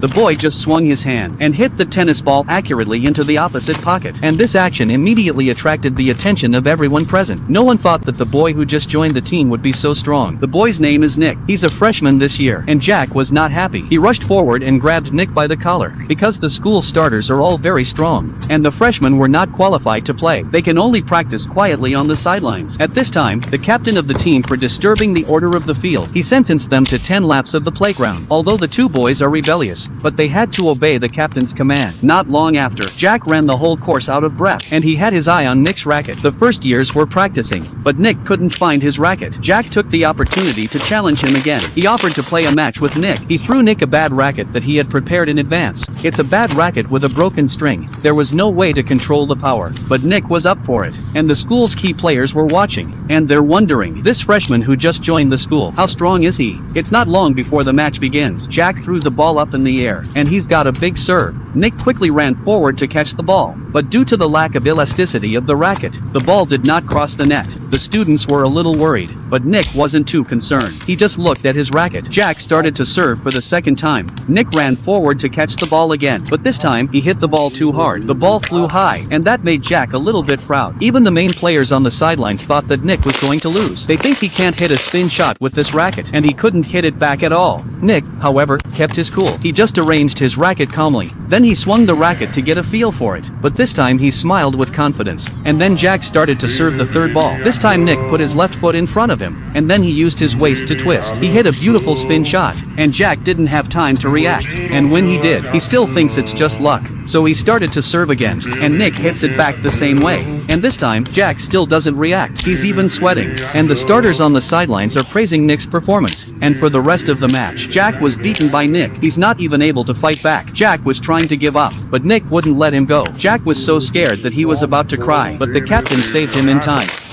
The boy just swung his hand and hit the tennis ball accurately into the opposite pocket. And this action immediately attracted the attention of everyone present. No one thought that the boy who just joined the team would be so strong. The boy's name is Nick. He's a freshman this year, and Jack was not happy. He rushed forward and grabbed Nick by the collar. Because the school starters are all very strong, and the freshmen were not qualified to play. They can only practice quietly on the sidelines. At this time, the captain of the team, for disturbing the order of the field, he sentenced them to 10 laps of the playground. Although the two boys are rebellious, but they had to obey the captain's command. Not long after, Jack ran the whole course out of breath, and he had his eye on Nick's racket. The first years were practicing, but Nick couldn't find his racket. Jack took the opportunity to challenge him again. He offered to play a match with Nick. He threw Nick a bad racket that he had prepared in advance. It's a bad racket with a broken string. There was no way to control the power, but Nick was up for it, and the school's key players were watching, and they're wondering, this freshman who just joined the school, how strong is he? It's not long before the match begins. Jack threw the ball up in the air, and he's got a big serve. Nick quickly ran forward to catch the ball, but due to the lack of elasticity of the racket, the ball did not cross the net. The students were a little worried, but Nick wasn't too concerned. He just looked at his racket. Jack started to serve for the second time. Nick ran forward to catch the ball again, but this time he hit the ball too hard. The ball flew high, and that made Jack a little bit proud. Even the main players on the sidelines thought that Nick was going to lose. They think he can't hit a spin shot with this racket, and he couldn't hit it back at all. Nick, however, kept his cool. He just arranged his racket calmly. Then he swung the racket to get a feel for it, but this time he smiled with confidence. And then Jack started to serve the third ball. This time Nick put his left foot in front of him, and then he used his waist to twist. He hit a beautiful spin shot, and Jack didn't have time to react. And when he did, he still thinks it's just luck. So he started to serve again, and Nick hits it back the same way. And this time, Jack still doesn't react. He's even sweating. And the starters on the sidelines are praising Nick's performance. And for the rest of the match, Jack was beaten by Nick. He's not even able to fight back. Jack was trying to give up, but Nick wouldn't let him go. Jack was so scared that he was about to cry, but the captain saved him in time.